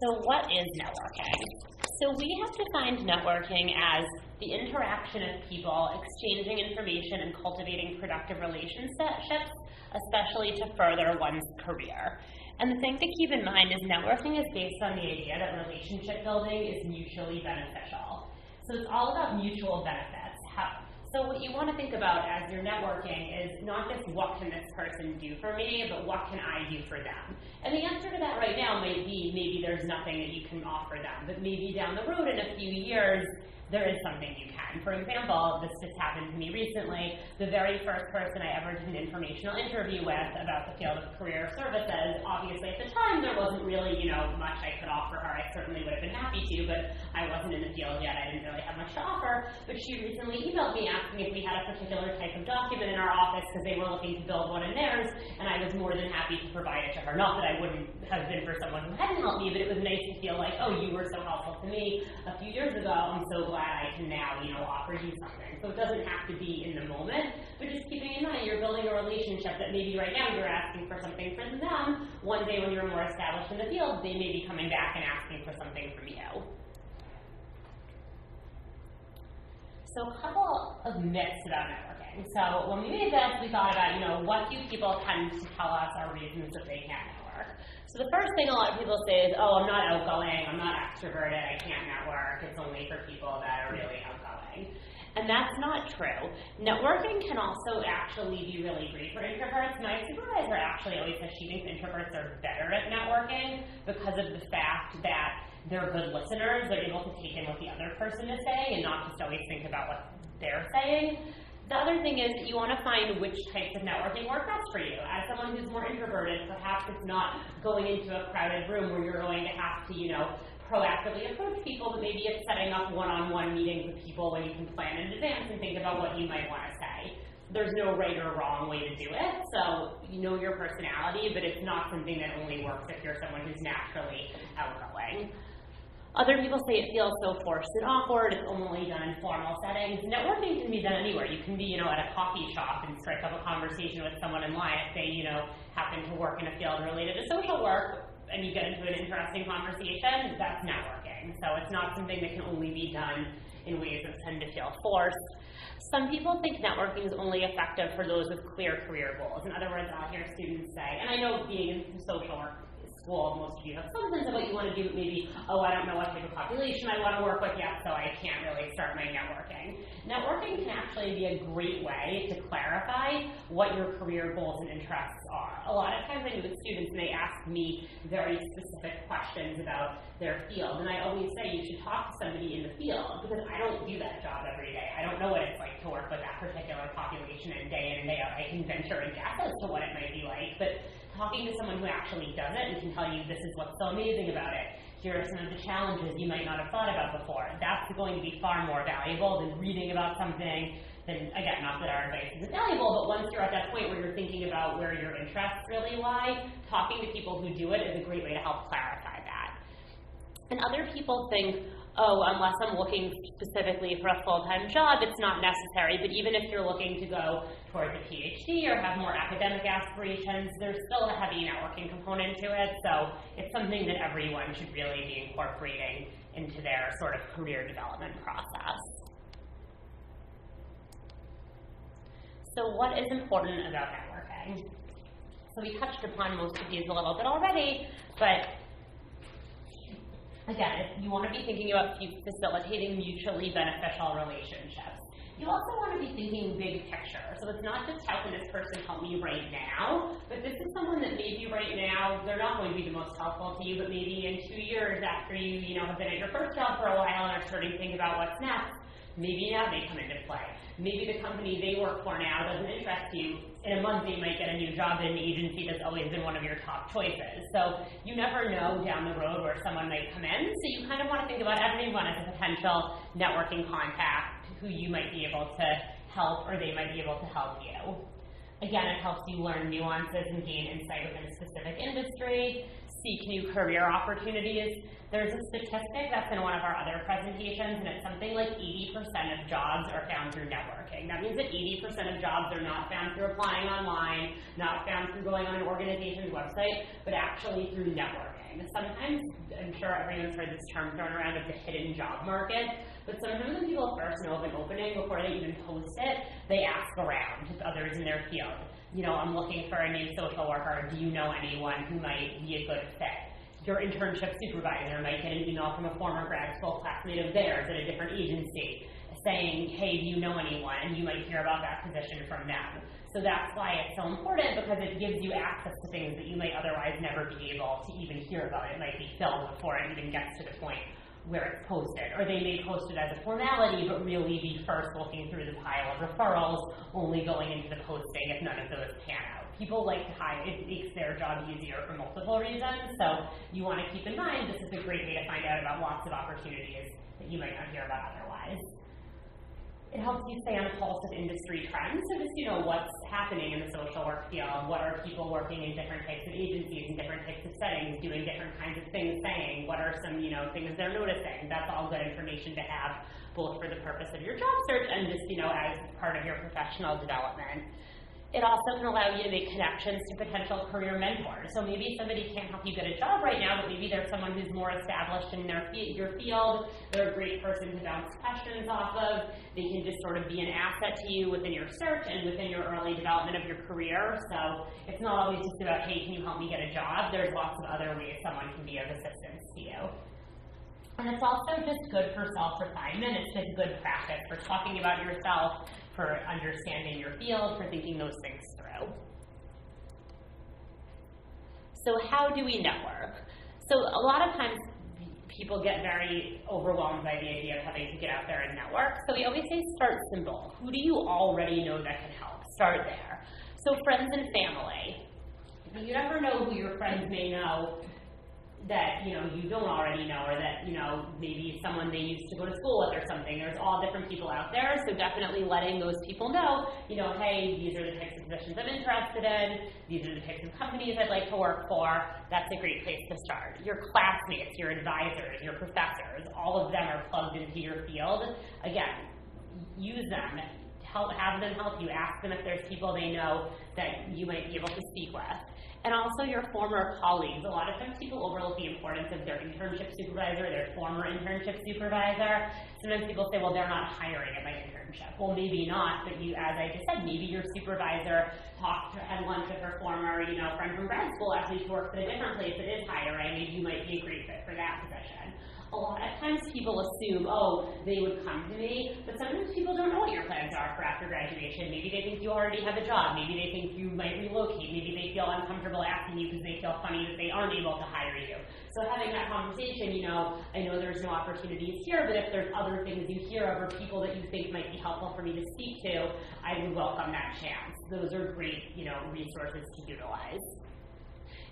So what is networking? So we have defined networking as the interaction of people exchanging information and cultivating productive relationships, especially to further one's career. And the thing to keep in mind is networking is based on the idea that relationship building is mutually beneficial. So it's all about mutual benefits. So what you want to think about as you're networking is not just what can this person do for me, but what can I do for them? And the answer to that right now might be maybe there's nothing that you can offer them, but maybe down the road in a few years, there is something you can. For example, this just happened to me recently. The very first person I ever did an informational interview with about the field of career services, obviously at the time there wasn't really, much I could offer her. I certainly would have been happy to, but I wasn't in the field yet. I didn't really have much to offer. But she recently emailed me asking if we had a particular type of document in our office because they were looking to build one in theirs, and I was more than happy to provide it to her. Not that I wouldn't have been for someone who hadn't helped me, but it was nice to feel like, oh, you were so helpful to me a few years ago. I'm so glad I can now, offer you something. So it doesn't have to be in the moment, but just keeping in mind you're building a relationship that maybe right now you're asking for something from them. One day when you're more established in the field, they may be coming back and asking for something from you. So a couple of myths about networking. So when we made this, we thought about, what do people tend to tell us are reasons that they can't network? So the first thing a lot of people say is, oh, I'm not outgoing, I'm not extroverted, I can't network, it's only for people that are really outgoing. And that's not true. Networking can also actually be really great for introverts. My supervisor actually always says she thinks introverts are better at networking because of the fact that they're good listeners, they're able to take in what the other person is saying and not just always think about what they're saying. The other thing is that you want to find which types of networking work best for you. As someone who's more introverted, perhaps it's not going into a crowded room where you're going to have to, proactively approach people, but maybe it's setting up one-on-one meetings with people when you can plan in advance and think about what you might want to say. There's no right or wrong way to do it, so you know your personality, but it's not something that only works if you're someone who's naturally outgoing. Other people say it feels so forced and awkward, it's only done in formal settings. Networking can be done anywhere. You can be, at a coffee shop and strike up a conversation with someone in line if they, happen to work in a field related to social work, and you get into an interesting conversation, that's networking. So it's not something that can only be done in ways that tend to feel forced. Some people think networking is only effective for those with clear career goals. In other words, I'll hear students say, and I know being in social work school, most of you have some sense of what you want to do, but maybe, oh, I don't know what type of population I want to work with yet, so I can't really start my networking. Networking can actually be a great way to clarify what your career goals and interests are. A lot of times I meet with students and they ask me very specific questions about their field, and I always say you should talk to somebody in the field because I don't do that job every day. I don't know what it's like to work with that particular population and day in and day out. I can venture and guess as to what it might be like, but talking to someone who actually does it and can tell you this is what's so amazing about it, here are some of the challenges you might not have thought about before, that's going to be far more valuable than reading about something. Then again, not that our advice isn't valuable, but once you're at that point where you're thinking about where your interests really lie, talking to people who do it is a great way to help clarify that. And other people think, oh, unless I'm looking specifically for a full-time job, it's not necessary. But even if you're looking to go towards a PhD or have more academic aspirations, there's still a heavy networking component to it. So it's something that everyone should really be incorporating into their sort of career development process. So what is important about networking? So we touched upon most of these a little bit already, but again, you want to be thinking about facilitating mutually beneficial relationships. You also want to be thinking big picture. So it's not just how can this person help me right now, but this is someone that maybe right now they're not going to be the most helpful to you, but maybe in 2 years after you have been at your first job for a while and are starting to think about what's next, maybe now they come into play. Maybe the company they work for now doesn't interest you. In a month, they might get a new job in an agency that's always been one of your top choices. So you never know down the road where someone might come in. So you kind of want to think about everyone as a potential networking contact who you might be able to help or they might be able to help you. Again, it helps you learn nuances and gain insight within a specific industry, seek new career opportunities. There's a statistic that's in one of our other presentations, and it's something like 80% of jobs are found through networking. That means that 80% of jobs are not found through applying online, not found through going on an organization's website, but actually through networking. Sometimes, I'm sure everyone's heard this term thrown around of the hidden job market, but sometimes when people first know of an opening, before they even post it, they ask around to others in their field. I'm looking for a new social worker. Do you know anyone who might be a good fit? Your internship supervisor might get an email from a former grad school classmate of theirs at a different agency saying, hey, do you know anyone? And you might hear about that position from them. So that's why it's so important, because it gives you access to things that you might otherwise never be able to even hear about. It might be filled before it even gets to the point where it's posted. Or they may post it as a formality, but really be first looking through the pile of referrals, only going into the posting if none of those pan out. People like to hide. It makes their job easier for multiple reasons. So you want to keep in mind this is a great way to find out about lots of opportunities that you might not hear about otherwise. It helps you stay on the pulse of industry trends. So just, what's happening in the social work field. What are people working in different types of agencies and different types of settings, doing different kinds of things, saying? What are some, things they're noticing? That's all good information to have, both for the purpose of your job search and just, as part of your professional development. It also can allow you to make connections to potential career mentors. So maybe somebody can't help you get a job right now, but maybe there's someone who's more established in your field. They're a great person to bounce questions off of. They can just sort of be an asset to you within your search and within your early development of your career. So it's not always just about, hey, can you help me get a job? There's lots of other ways someone can be of assistance to you. And it's also just good for self-refinement. It's just good practice for talking about yourself, for understanding your field, for thinking those things through. So how do we network? So a lot of times people get very overwhelmed by the idea of having to get out there and network. So we always say start simple. Who do you already know that can help? Start there. So friends and family. You never know who your friends may know that you don't already know, or that maybe someone they used to go to school with or something. There's all different people out there, so definitely letting those people know, hey, these are the types of positions I'm interested in, these are the types of companies I'd like to work for. That's a great place to start. Your classmates, your advisors, your professors, all of them are plugged into your field. Again, use them. Have them help you. Ask them if there's people they know that you might be able to speak with. And also your former colleagues. A lot of times people overlook the importance of their internship supervisor, their former internship supervisor. Sometimes people say, well, they're not hiring at my internship. Well, maybe not, but as I just said, maybe your supervisor had lunch with her former, friend from grad school, actually works at a different place that is hiring. Maybe you might be a great fit for that position. A lot of times people assume, they would come to me, but sometimes people don't know what your plans are for after graduation. Maybe they think you already have a job. Maybe they think you might relocate. Maybe they feel uncomfortable asking you because they feel funny that they aren't able to hire you. So having that conversation, I know there's no opportunities here, but if there's other things you hear of or people that you think might be helpful for me to speak to, I would welcome that chance. Those are great, resources to utilize.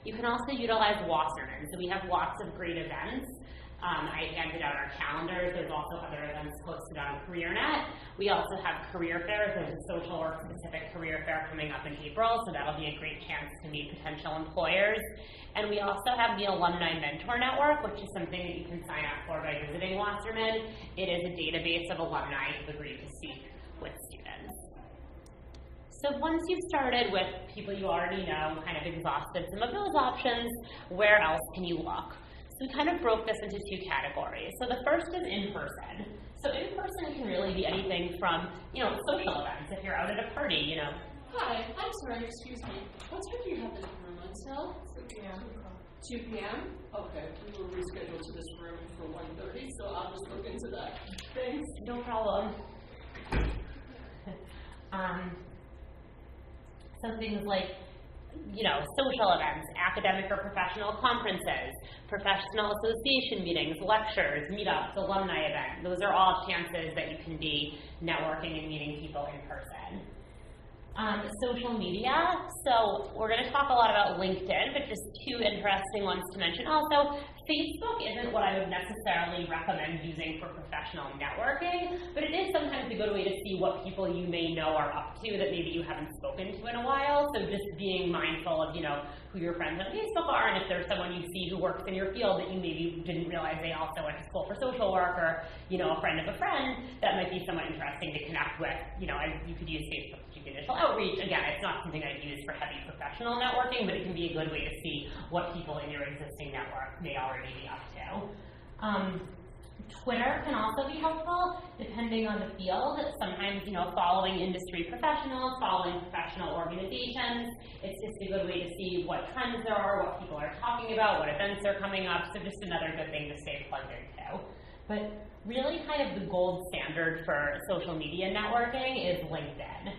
You can also utilize Wasserman. So we have lots of great events. I handed out our calendars. There's also other events posted on CareerNet. We also have career fairs. There's a social work specific career fair coming up in April, so that'll be a great chance to meet potential employers. And we also have the Alumni Mentor Network, which is something that you can sign up for by visiting Wasserman. It is a database of alumni who've agreed to speak with students. So once you've started with people you already know, kind of exhausted some of those options, where else can you look? So we kind of broke this into two categories. So the first is in-person. So in-person can really be anything from, social events. If you're out at a party, Hi, I'm sorry, excuse me. What time do you have this room until? 2 p.m. 2 p.m.? Okay, we will reschedule to this room for 1:30, so I'll just look into that. Thanks. No problem. So things like, social events, academic or professional conferences, professional association meetings, lectures, meetups, alumni events. Those are all chances that you can be networking and meeting people in person. Social media. So we're going to talk a lot about LinkedIn, but just two interesting ones to mention. Also, Facebook isn't what I would necessarily recommend using for professional networking, but it is sometimes a good way to see what people you may know are up to that maybe you haven't spoken to in a while. So just being mindful of, who your friends on Facebook are, and if there's someone you see who works in your field that you maybe didn't realize they also went to school for social work, or, a friend of a friend, that might be somewhat interesting to connect with. And you could use Facebook to do initial outreach. Again, it's not something I'd use for heavy professional networking, but it can be a good way to see what people in your existing network may already be up to. Twitter can also be helpful depending on the field. Sometimes, following industry professionals, following professional organizations, it's just a good way to see what trends there are, what people are talking about, what events are coming up, so just another good thing to stay plugged into. But really kind of the gold standard for social media networking is LinkedIn.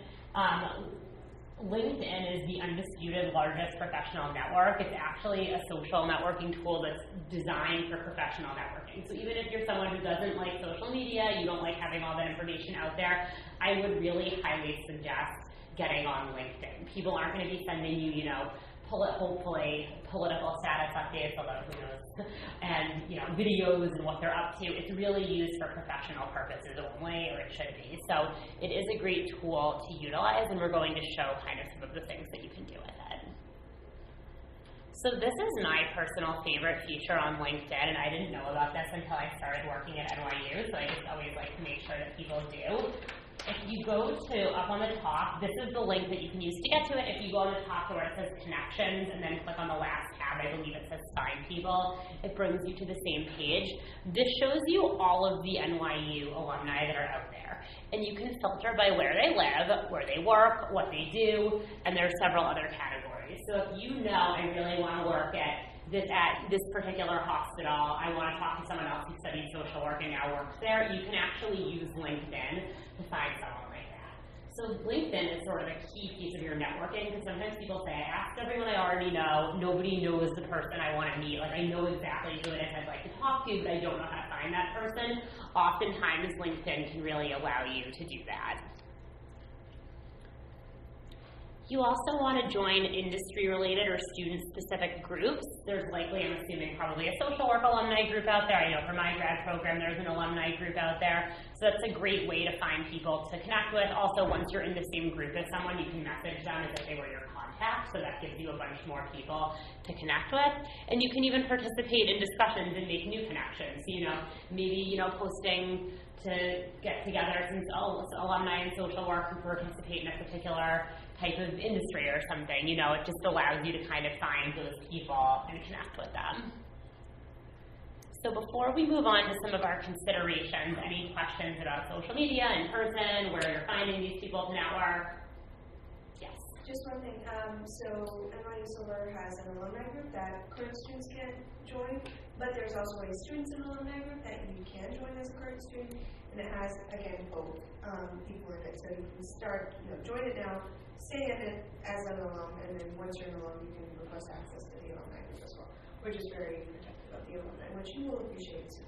LinkedIn is the undisputed largest professional network. It's actually a social networking tool that's designed for professional networking. So even if you're someone who doesn't like social media, you don't like having all that information out there, I would really highly suggest getting on LinkedIn. People aren't going to be sending you, hopefully political status updates, although who knows, and videos and what they're up to. It's really used for professional purposes only, or it should be. So it is a great tool to utilize, and we're going to show kind of some of the things that you can do with it. So this is my personal favorite feature on LinkedIn, and I didn't know about this until I started working at NYU, so I just always like to make sure that people do. If you go to, up on the top, this is the link that you can use to get to it. If you go on the top to where it says Connections and then click on the last tab, I believe it says Find People, it brings you to the same page. This shows you all of the NYU alumni that are out there. And you can filter by where they live, where they work, what they do, and there are several other categories. So if you know I really want to work at this particular hospital, I want to talk to someone else who studied social work and now works there, you can actually use LinkedIn to find someone like that. So LinkedIn is sort of a key piece of your networking, because sometimes people say, I asked everyone I already know, nobody knows the person I want to meet, like I know exactly who it is I'd like to talk to, but I don't know how to find that person. Oftentimes LinkedIn can really allow you to do that. You also want to join industry-related or student-specific groups. There's likely, I'm assuming, probably a social work alumni group out there. I know for my grad program, there's an alumni group out there. So that's a great way to find people to connect with. Also, once you're in the same group as someone, you can message them as if they were your contact. So that gives you a bunch more people to connect with. And you can even participate in discussions and make new connections. Maybe, posting to get together since alumni in social work who participate in a particular type of industry or something. It just allows you to kind of find those people and connect with them. So before we move on to some of our considerations, any questions about social media, in person, where you're finding these people to network? Yes. Just one thing. So NYU Solar has an alumni group that current students can't join, but there's also a students and alumni group that you can join as a current student, and it has, again, both people in it. So you can start, join it now, stay in it as an alum, and then once you're an alum, you can request access to the alumni group as well. We're just very protective of the alumni, which you will appreciate soon.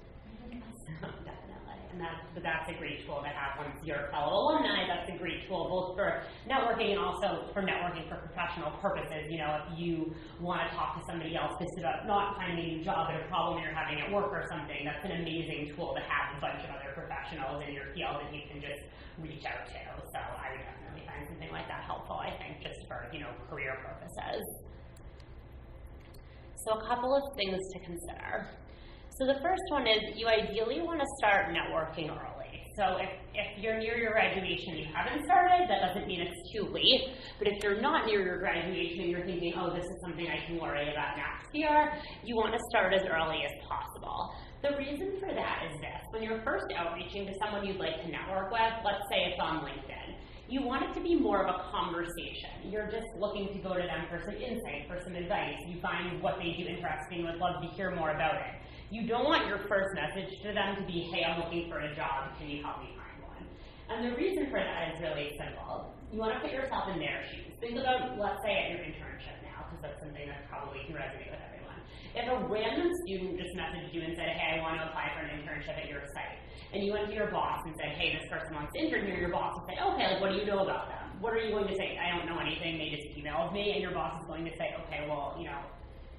Definitely. And that's a great tool to have once you're a fellow alumni. That's a great tool both for networking and also for networking for professional purposes. If you want to talk to somebody else just about not finding a job at a problem you're having at work or something, that's an amazing tool to have a bunch of other professionals in your field that you can just reach out to. So I would definitely find something like that helpful, I think, just for, career purposes. So a couple of things to consider. So the first one is you ideally want to start networking early. So if you're near your graduation and you haven't started, that doesn't mean it's too late. But if you're not near your graduation and you're thinking, oh, this is something I can worry about next year, you want to start as early as possible. The reason for that is this. When you're first outreaching to someone you'd like to network with, let's say it's on LinkedIn, you want it to be more of a conversation. You're just looking to go to them for some insight, for some advice. You find what they do interesting and would love to hear more about it. You don't want your first message to them to be, hey, I'm looking for a job, can you help me find one? And the reason for that is really simple. You want to put yourself in their shoes. Think about, let's say, at your internship now, because that's something that probably can resonate with everyone. If a random student just messaged you and said, hey, I want to apply for an internship at your site, and you went to your boss and said, hey, this person wants to intern here, your boss would say, okay, what do you know about them? What are you going to say? I don't know anything, they just emailed me, and your boss is going to say, okay, well,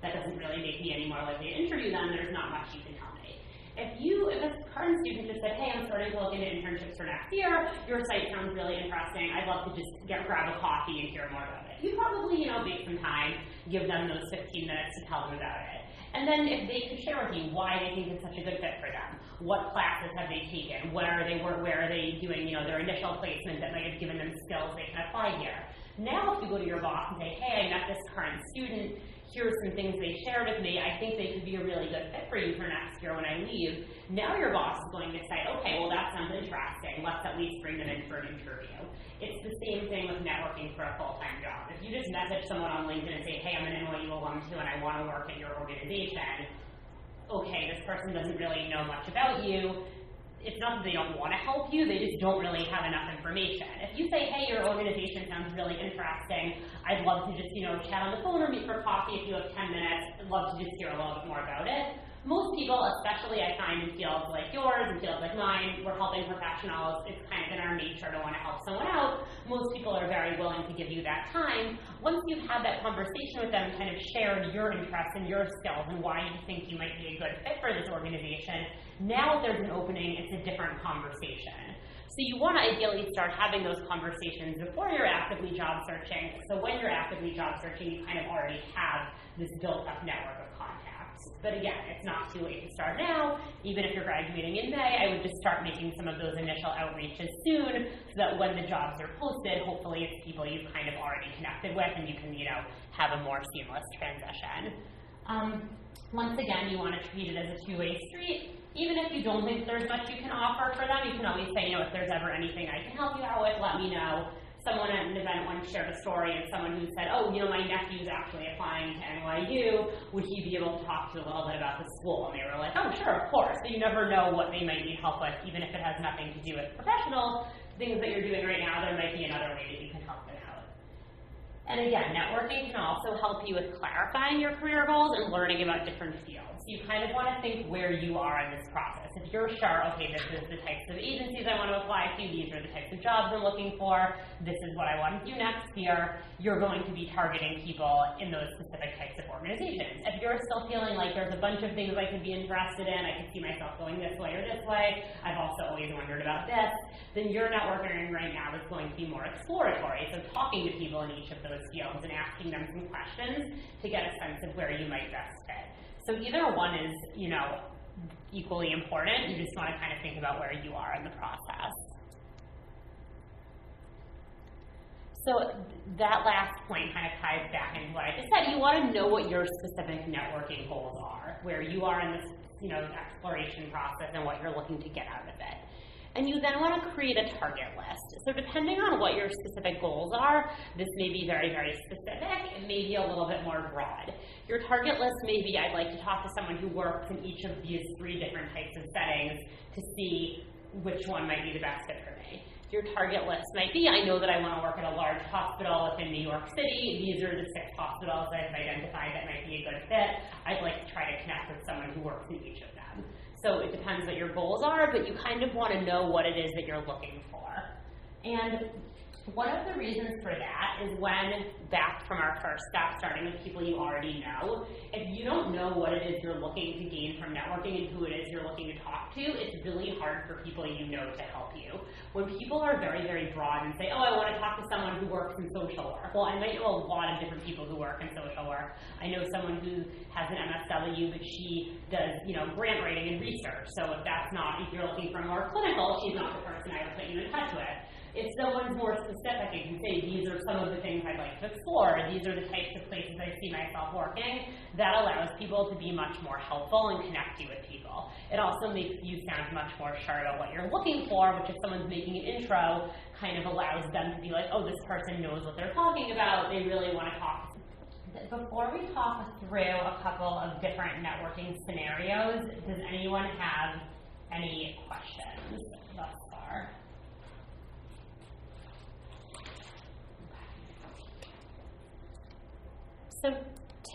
that doesn't really make me any more likely to interview them. There's not much you can tell me. If a current student just said, hey, I'm starting to look into internships for next year, your site sounds really interesting, I'd love to just grab a coffee and hear more about it. You probably, make some time, give them those 15 minutes to tell them about it. And then if they could share with you why they think it's such a good fit for them, what classes have they taken, where are they doing, their initial placement that might have given them skills they can apply here. Now if you go to your boss and say, hey, I met this current student, here's some things they shared with me, I think they could be a really good fit for you for next year when I leave. Now your boss is going to say, okay, well that sounds interesting, let's at least bring them in for an interview. It's the same thing with networking for a full-time job. If you just message someone on LinkedIn and say, hey, I'm an NYU alum too and I want to work at your organization, okay, this person doesn't really know much about you. It's not that they don't want to help you, they just don't really have enough information. If you say, hey, your organization sounds really interesting, I'd love to just, chat on the phone or meet for coffee if you have 10 minutes, I'd love to just hear a little bit more about it. Most people, especially I find in fields like yours and fields like mine, we're helping professionals, it's kind of in our nature to want to help someone out. Most people are very willing to give you that time. Once you've had that conversation with them, kind of shared your interests and your skills and why you think you might be a good fit for this organization, now if there's an opening, it's a different conversation. So you want to ideally start having those conversations before you're actively job searching. So when you're actively job searching, you kind of already have this built-up network of contacts. But again, it's not too late to start now. Even if you're graduating in May, I would just start making some of those initial outreaches soon so that when the jobs are posted, hopefully it's people you've kind of already connected with and you can, have a more seamless transition. Once again, you want to treat it as a two-way street. Even if you don't think there's much you can offer for them, you can always say, if there's ever anything I can help you out with, let me know. Someone at an event once shared a story of someone who said, my nephew's actually applying to NYU. Would he be able to talk to you a little bit about the school? And they were like, oh, sure, of course. So you never know what they might need help with, even if it has nothing to do with professional things that you're doing right now. There might be another way that you can help them out. And again, networking can also help you with clarifying your career goals and learning about different fields. You kind of want to think where you are in this process. If you're sure, okay, this is the types of agencies I want to apply to, these are the types of jobs I'm looking for, this is what I want to do next year, you're going to be targeting people in those specific types of organizations. If you're still feeling like there's a bunch of things I could be interested in, I could see myself going this way or this way, I've also always wondered about this, then your networking right now is going to be more exploratory. So talking to people in each of those fields and asking them some questions to get a sense of where you might best fit. So either one is, equally important. You just want to kind of think about where you are in the process. So that last point kind of ties back into what I just said. You want to know what your specific networking goals are, where you are in this, exploration process and what you're looking to get out of it. And you then want to create a target list. So depending on what your specific goals are, this may be very, very specific. It may be a little bit more broad. Your target list may be, I'd like to talk to someone who works in each of these 3 different types of settings to see which one might be the best fit for me. Your target list might be, I know that I want to work at a large hospital within New York City. These are the 6 hospitals I've identified that might be a good fit. I'd like to try to connect with someone who works in each of them. So it depends what your goals are, but you kind of want to know what it is that you're looking for. And one of the reasons for that is when, back from our first step, starting with people you already know, if you don't know what it is you're looking to gain from networking and who it is you're looking to talk to, it's really hard for people you know to help you. When people are very, very broad and say, I want to talk to someone who works in social work. Well, I might know a lot of different people who work in social work. I know someone who has an MSW, but she does, grant writing and research. So if you're looking for more clinical, she's not the person I would put you in touch with. If someone's more specific, you can say, these are some of the things I'd like to explore, these are the types of places I see myself working, that allows people to be much more helpful and connect you with people. It also makes you sound much more sure about what you're looking for, which if someone's making an intro, kind of allows them to be like, this person knows what they're talking about, they really want to talk. Before we talk through a couple of different networking scenarios, does anyone have any questions thus far? So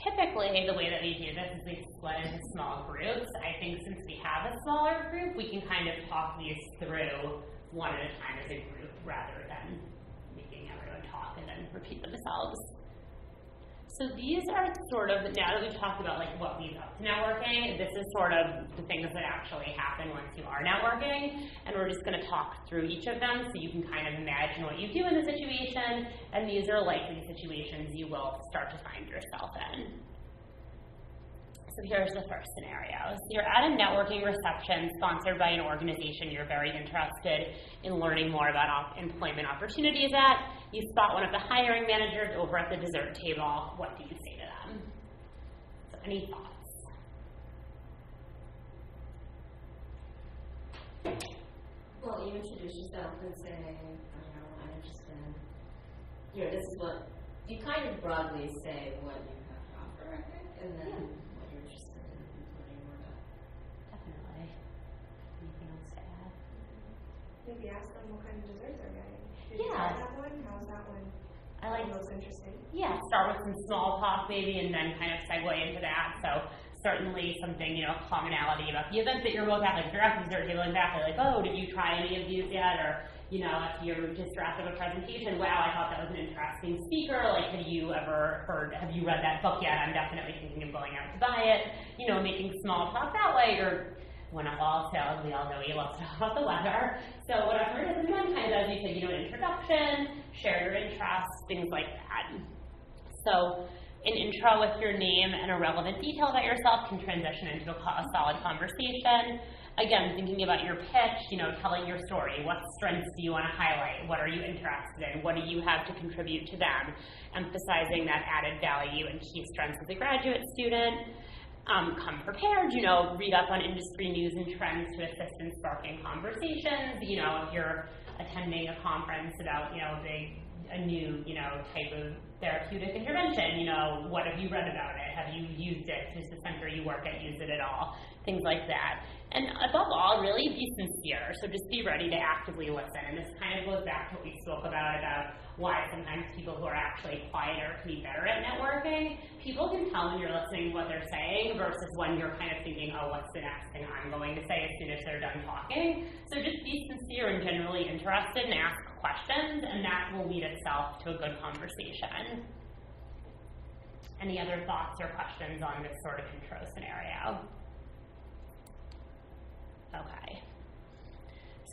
typically, the way that we do this is we split into small groups. I think since we have a smaller group, we can kind of talk these through one at a time as a group rather than making everyone talk and then repeat themselves. So these are sort of, now that we've talked about like what leads up to networking, this is sort of the things that actually happen once you are networking, and we're just going to talk through each of them so you can kind of imagine what you do in the situation, and these are likely situations you will start to find yourself in. So here's the first scenario. So you're at a networking reception sponsored by an organization you're very interested in learning more about employment opportunities at. You spot one of the hiring managers over at the dessert table. What do you say to them? So any thoughts? Well, you introduce yourself and say, I'm interested in, this is what, you kind of broadly say what you have to offer, I think, and then what you're interested in learning more about. Definitely. Anything else to add? Maybe ask them what kind of desserts they're getting. Did you Yeah. try that one? How's that one? I like Most interesting. Yeah, start with some small talk maybe and then kind of segue into that. So certainly something, commonality about the events that you're both at, like if you're at the dessert table, exactly like, oh, did you try any of these yet? Or, if you're just after a presentation, wow, I thought that was an interesting speaker. Like, have you read that book yet? I'm definitely thinking of going out to buy it. Making small talk that way, or when a fall sales, we all know you love to talk about the weather. So whatever it is, and then kind of, as you said, an introduction, share your interests, things like that. So an intro with your name and a relevant detail about yourself can transition into a solid conversation. Again, thinking about your pitch, telling your story. What strengths do you want to highlight? What are you interested in? What do you have to contribute to them? Emphasizing that added value and key strengths as a graduate student. Come prepared, read up on industry news and trends to assist in sparking conversations. If you're attending a conference about, a new, type of therapeutic intervention, what have you read about it? Have you used it? Does the center you work at use it at all? Things like that. And above all, really be sincere. So just be ready to actively listen. And this kind of goes back to what we spoke about why sometimes people who are actually quieter can be better at networking. People can tell when you're listening what they're saying versus when you're kind of thinking, oh, what's the next thing I'm going to say as soon as they're done talking. So just be sincere and genuinely interested and ask questions, and that will lead itself to a good conversation. Any other thoughts or questions on this sort of intro scenario? Okay.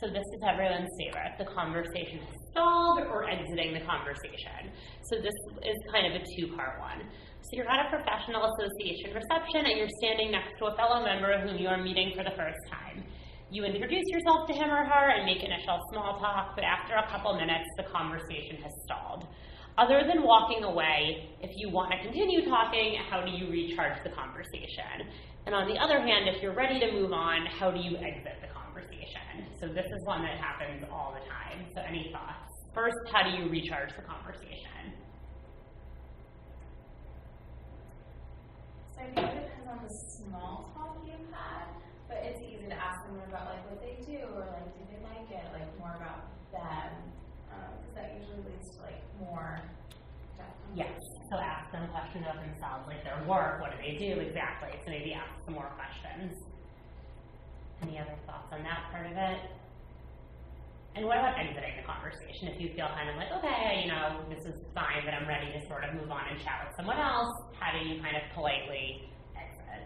So this is everyone's favorite. The conversation has stalled or exiting the conversation. So this is kind of a two-part one. So you're at a professional association reception and you're standing next to a fellow member whom you are meeting for the first time. You introduce yourself to him or her and make initial small talk, but after a couple minutes, the conversation has stalled. Other than walking away, if you want to continue talking, how do you recharge the conversation? And on the other hand, if you're ready to move on, how do you exit the conversation? So this is one that happens all the time. So any thoughts? First, how do you recharge the conversation? So I think it depends on the small talk you've had, but it's easy to ask them about like what they do or like do they like it, like more about them, because that usually leads to like more depth. Yes. So ask them questions about themselves, like their work, what do they do exactly? So maybe ask some more questions. Any other thoughts on that part of it? And what about exiting the conversation? If you feel kind of like, okay, this is fine, but I'm ready to sort of move on and chat with someone else, how do you kind of politely exit?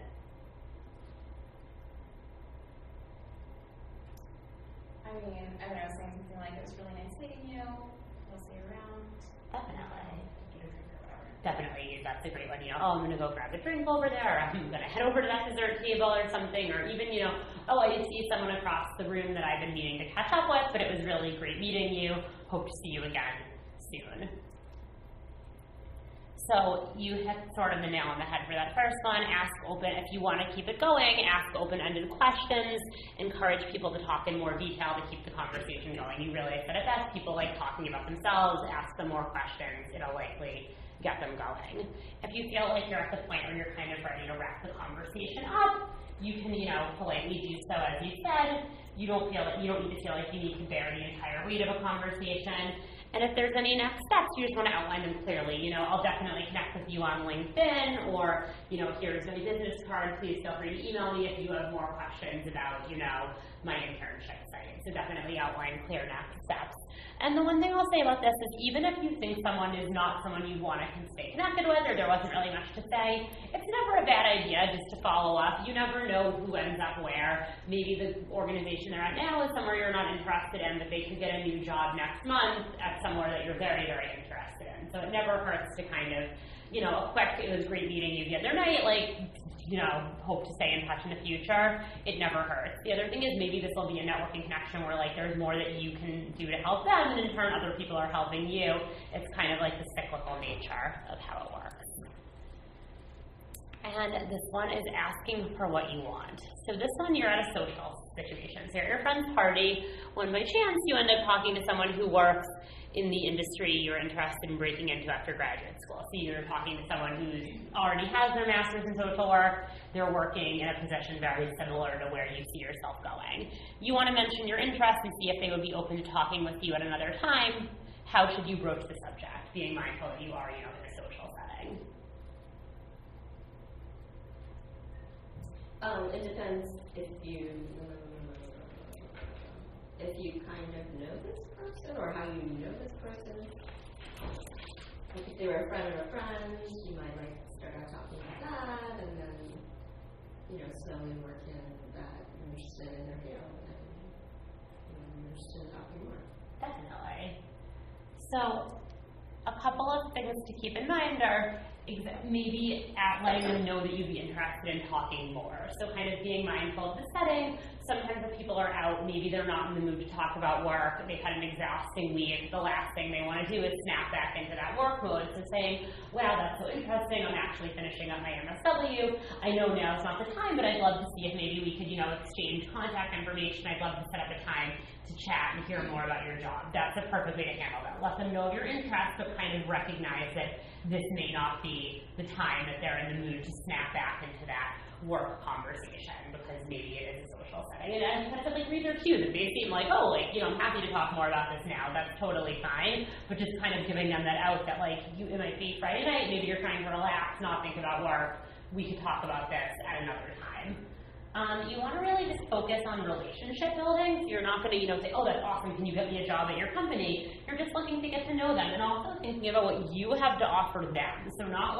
I mean, I don't know, saying something like, it was really nice meeting you, we'll see you around. Definitely. Get a drink or whatever. Definitely, that's a great one. Oh, I'm going to go grab a drink over there, or I'm going to head over to that dessert table or something, or even, oh, I did see someone across the room that I've been meaning to catch up with, but it was really great meeting you. Hope to see you again soon. So you hit sort of the nail on the head for that first one. Ask open, if you want to keep it going, ask open-ended questions. Encourage people to talk in more detail to keep the conversation going. You really said it best. People like talking about themselves. Ask them more questions. It'll likely get them going. If you feel like you're at the point where you're kind of ready to wrap the conversation up, you can, politely do so as you said. You don't need to feel like you need to bear the entire weight of a conversation. And if there's any next steps, you just want to outline them clearly. I'll definitely connect with you on LinkedIn, or, here's my business card. Please feel free to email me if you have more questions about, my internship site. So definitely outline clear next steps. And the one thing I'll say about this is even if you think someone is not someone you want to stay connected with, or there wasn't really much to say, it's never a bad idea just to follow up. You never know who ends up where. Maybe the organization they're at now is somewhere you're not interested in, but they could get a new job next month at somewhere that you're very, very interested in. So it never hurts to kind of, a quick, it was great meeting you the other night, hope to stay in touch in the future. It never hurts. The other thing is maybe this will be a networking connection where there's more that you can do to help them, and in turn other people are helping you. It's kind of like the cyclical nature of how it works. And this one is asking for what you want. So this one, you're at a social situation. So you're at your friend's party, when by chance you end up talking to someone who works in the industry you're interested in breaking into after graduate school. So you're talking to someone who already has their master's in social work. They're working in a position very similar to where you see yourself going. You want to mention your interest and see if they would be open to talking with you at another time. How should you broach the subject, being mindful that you are, in a social setting? It depends if you kind of know this person, or how you know this person. Like if they were a friend of a friend, you might start out talking about that, and then slowly work in that you're interested in their field, and you're interested in talking more. Definitely. So a couple of things to keep in mind are maybe letting them know that you'd be interested in talking more. So kind of being mindful of the setting. Sometimes if people are out, maybe they're not in the mood to talk about work, they've had an exhausting week, the last thing they want to do is snap back into that work mode. So saying, wow, that's so interesting, I'm actually finishing up my MSW, I know now's not the time, but I'd love to see if maybe we could, exchange contact information, I'd love to set up a time to chat and hear more about your job. That's a perfect way to handle that. Let them know of your interest, but kind of recognize that this may not be the time that they're in the mood to snap back into that work conversation, because maybe it is a social setting. And kind of read their cues. If they seem like, I'm happy to talk more about this now, that's totally fine. But just kind of giving them that out that it might be Friday night, maybe you're trying to relax, not think about work. We could talk about this at another time. You want to really just focus on relationship building. So you're not going to, say, oh, that's awesome, can you get me a job at your company? You're just looking to get to know them and also thinking about what you have to offer them. So not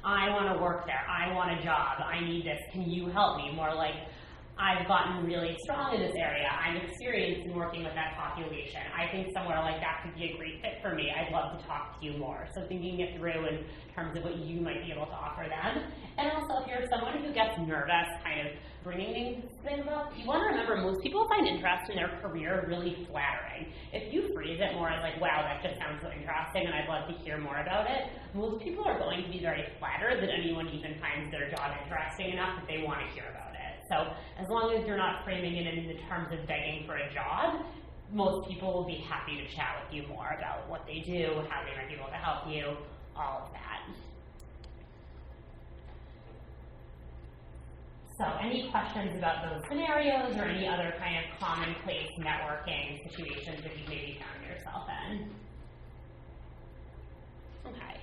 I want to work there, I want a job, I need this, can you help me? More I've gotten really strong in this area, I'm experienced in working with that population. I think somewhere like that could be a great fit for me. I'd love to talk to you more. So thinking it through in terms of what you might be able to offer them. And also if you're someone who gets nervous kind of bringing things up, you want to remember most people find interest in their career really flattering. If you phrase it more as wow, that just sounds so interesting and I'd love to hear more about it, most people are going to be very flattered that anyone even finds their job interesting enough that they want to hear about it. So as long as you're not framing it in the terms of begging for a job, most people will be happy to chat with you more about what they do, how they might be able to help you, all of that. So any questions about those scenarios or any other kind of commonplace networking situations that you've maybe found yourself in? Okay.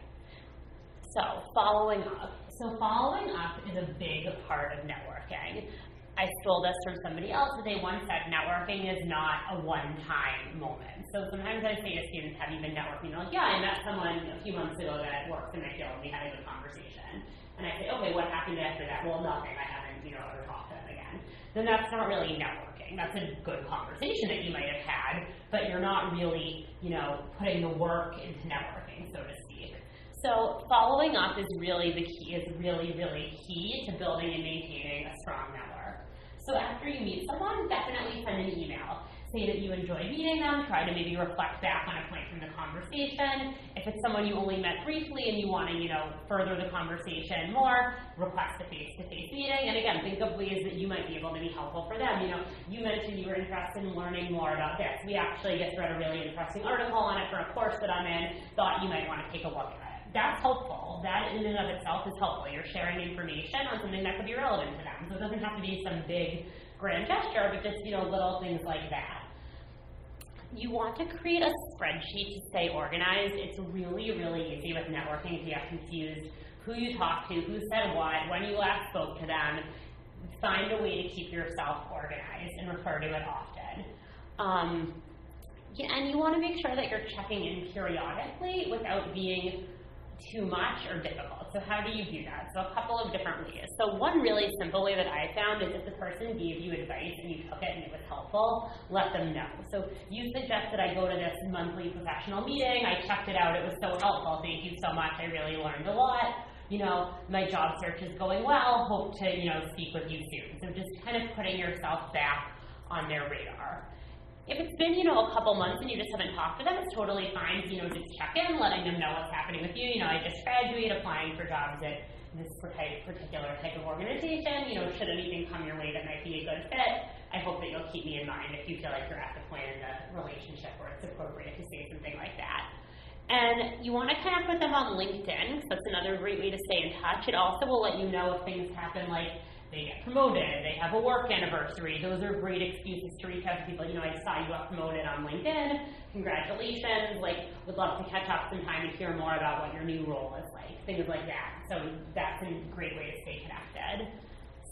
So following up. So following up is a big part of networking. I stole this from somebody else, but they once said networking is not a one-time moment. So sometimes I say to students, have you been networking? They're like, yeah, I met someone a few months ago that works in my field, and we had a good conversation. And I say, okay, what happened after that? Well, nothing. I haven't, ever talked to them again. Then that's not really networking. That's a good conversation that you might have had, but you're not really, putting the work into networking, so to speak. So following up is really really key to building and maintaining a strong network. So after you meet someone, definitely send an email. Say that you enjoyed meeting them, try to maybe reflect back on a point from the conversation. If it's someone you only met briefly and you want to, further the conversation more, request a face-to-face meeting. And again, think of ways that you might be able to be helpful for them. You mentioned you were interested in learning more about this. We actually just read a really interesting article on it for a course that I'm in, thought you might want to take a look at it. That's helpful. That in and of itself is helpful. You're sharing information on something that could be relevant to them. So it doesn't have to be some big grand gesture, but just, little things like that. You want to create a spreadsheet to stay organized. It's really, really easy with networking to get confused. Who you talked to, who said what, when you last spoke to them. Find a way to keep yourself organized and refer to it often. And you want to make sure that you're checking in periodically without being too much or difficult. So how do you do that? So a couple of different ways. So one really simple way that I found is if the person gave you advice and you took it and it was helpful, let them know. So you suggested I go to this monthly professional meeting. I checked it out. It was so helpful. Thank you so much. I really learned a lot. My job search is going well. Hope to, speak with you soon. So just kind of putting yourself back on their radar. If it's been, a couple months and you just haven't talked to them, it's totally fine to, just check in, letting them know what's happening with you. I just graduated, applying for jobs at this particular type of organization. Should anything come your way that might be a good fit, I hope that you'll keep me in mind if you feel like you're at the point in the relationship where it's appropriate to say something like that. And you want to connect with them on LinkedIn, because that's another great way to stay in touch. It also will let you know if things happen like they get promoted, they have a work anniversary. Those are great excuses to reach out to people. I saw you got promoted on LinkedIn. Congratulations. Would love to catch up sometime and hear more about what your new role is like. Things like that. So that's a great way to stay connected.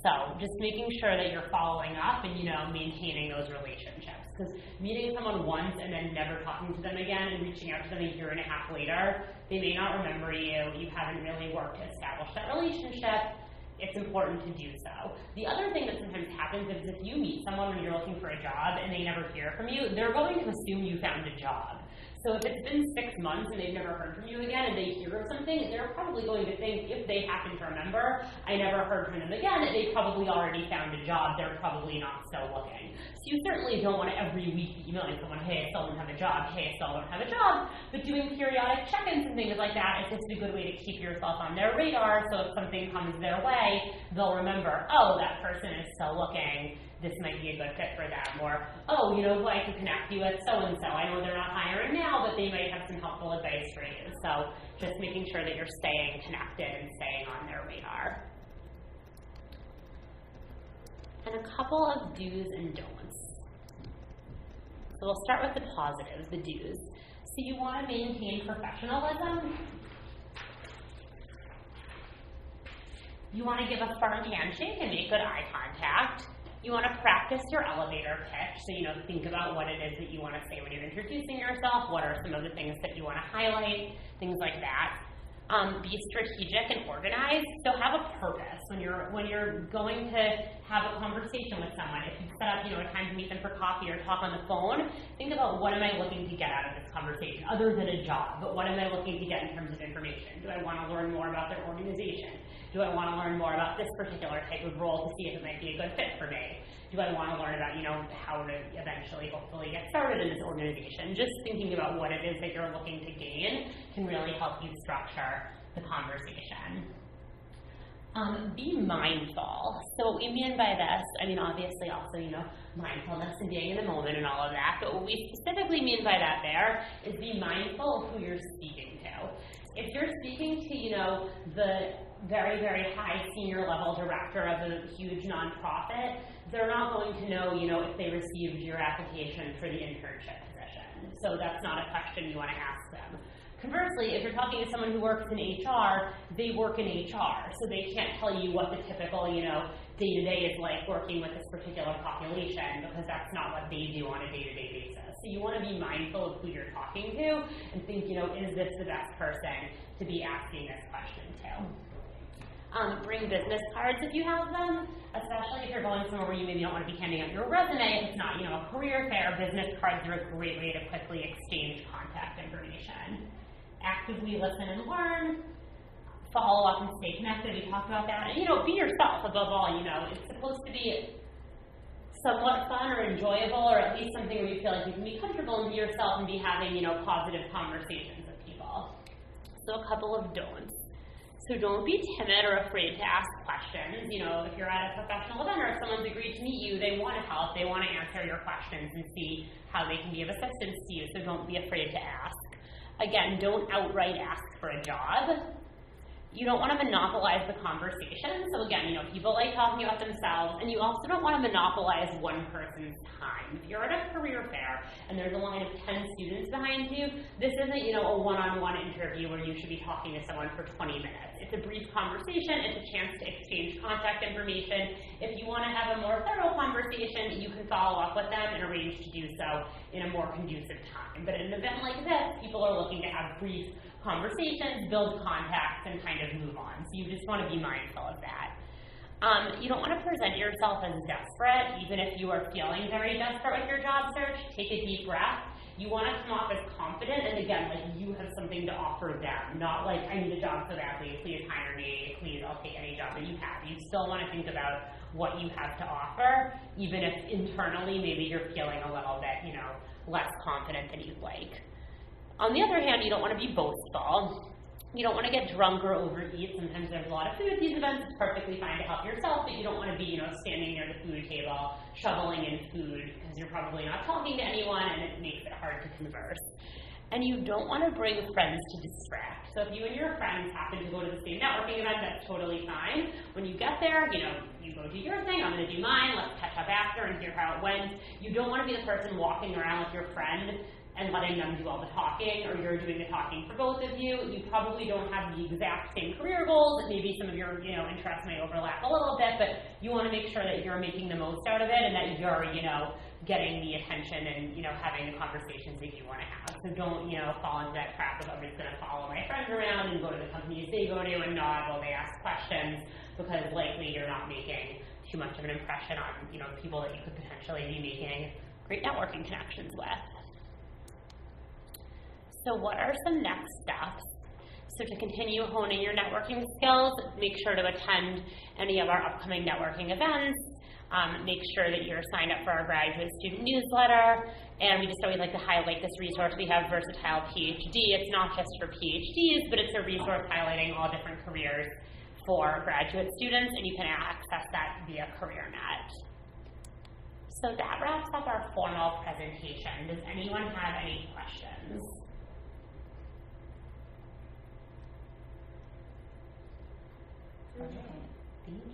So just making sure that you're following up and, maintaining those relationships. Because meeting someone once and then never talking to them again and reaching out to them a year and a half later, they may not remember you. You haven't really worked to establish that relationship. It's important to do so. The other thing that sometimes happens is if you meet someone when you're looking for a job and they never hear from you, they're going to assume you found a job. So if it's been 6 months and they've never heard from you again and they hear of something, they're probably going to think, if they happen to remember, I never heard from them again, they probably already found a job. They're probably not still looking. So you certainly don't want to every week be emailing someone, hey, I still don't have a job, hey, I still don't have a job. But doing periodic check-ins and things like that is just a good way to keep yourself on their radar, so if something comes their way, they'll remember, oh, that person is still looking. This might be a good fit for them. Or, oh, who I can connect you with so-and-so. I know they're not hiring now, but they might have some helpful advice for you. So just making sure that you're staying connected and staying on their radar. And a couple of do's and don'ts. So we'll start with the positives, the do's. So you want to maintain professionalism. You want to give a firm handshake and make good eye contact. You want to practice your elevator pitch, so think about what it is that you want to say when you're introducing yourself, what are some of the things that you want to highlight, things like that. Be strategic and organized, so have a purpose when you're going to have a conversation with someone. If you set up a time to meet them for coffee or talk on the phone, think about what am I looking to get out of this conversation, other than a job, but what am I looking to get in terms of information? Do I want to learn more about their organization? Do I want to learn more about this particular type of role to see if it might be a good fit for me? Do I want to learn about, how to eventually, hopefully, get started in this organization? Just thinking about what it is that you're looking to gain can really help you structure the conversation. Be mindful. So what we mean by this, obviously also, mindfulness and being in the moment and all of that, but what we specifically mean by that there is be mindful of who you're speaking to. If you're speaking to, the very, very high senior level director of a huge nonprofit, they're not going to know, if they received your application for the internship position. So that's not a question you want to ask them. Conversely, if you're talking to someone who works in HR, they work in HR, so they can't tell you what the typical, day-to-day is like working with this particular population, because that's not what they do on a day-to-day basis. So you want to be mindful of who you're talking to and think, is this the best person to be asking this question to? Bring business cards if you have them, especially if you're going somewhere where you maybe don't want to be handing out your resume. If it's not, a career fair, business cards are a great way to quickly exchange contact information. Actively listen and learn. Follow up and stay connected. We talked about that. And, be yourself above all. It's supposed to be somewhat fun or enjoyable, or at least something where you feel like you can be comfortable and be yourself and be having, positive conversations with people. So a couple of don'ts. So don't be timid or afraid to ask questions. If you're at a professional event or if someone's agreed to meet you, they want to help. They want to answer your questions and see how they can be of assistance to you. So don't be afraid to ask. Again, don't outright ask for a job. You don't want to monopolize the conversation. So again, people like talking about themselves, and you also don't want to monopolize one person's time. If you're at a career fair and there's a line of 10 students behind you, this isn't, a one-on-one interview where you should be talking to someone for 20 minutes. It's a brief conversation. It's a chance to exchange contact information. If you want to have a more thorough conversation, you can follow up with them and arrange to do so in a more conducive time. But in an event like this, people are looking to have brief conversations, build contacts, and kind of move on. So you just want to be mindful of that. You don't want to present yourself as desperate, even if you are feeling very desperate with your job search. Take a deep breath. You want to come off as confident, and again, like you have something to offer them, not like, I need a job so badly, please hire me, please, I'll take any job that you have. You still want to think about what you have to offer, even if internally maybe you're feeling a little bit, less confident than you'd like. On the other hand, you don't want to be boastful. You don't want to get drunk or overeat. Sometimes there's a lot of food at these events. It's perfectly fine to help yourself, but you don't want to be, standing near the food table, shoveling in food, because you're probably not talking to anyone, and it makes it hard to converse. And you don't want to bring friends to distract. So if you and your friends happen to go to the same networking event, that's totally fine. When you get there, you go do your thing, I'm going to do mine, let's catch up after and hear how it went. You don't want to be the person walking around with your friend and letting them do all the talking, or you're doing the talking for both of you. You probably don't have the exact same career goals. Maybe some of your, interests may overlap a little bit, but you want to make sure that you're making the most out of it and that you're, getting the attention and, having the conversations that you want to have. So don't, fall into that trap of I'm just going to follow my friends around and go to the companies they go to and nod while they ask questions, because likely you're not making too much of an impression on, people that you could potentially be making great networking connections with. So what are some next steps? So to continue honing your networking skills, make sure to attend any of our upcoming networking events. Make sure that you're signed up for our graduate student newsletter. And we just always like to highlight this resource we have, Versatile PhD. It's not just for PhDs, but it's a resource highlighting all different careers for graduate students, and you can access that via CareerNet. So that wraps up our formal presentation. Does anyone have any questions? Okay, thank you.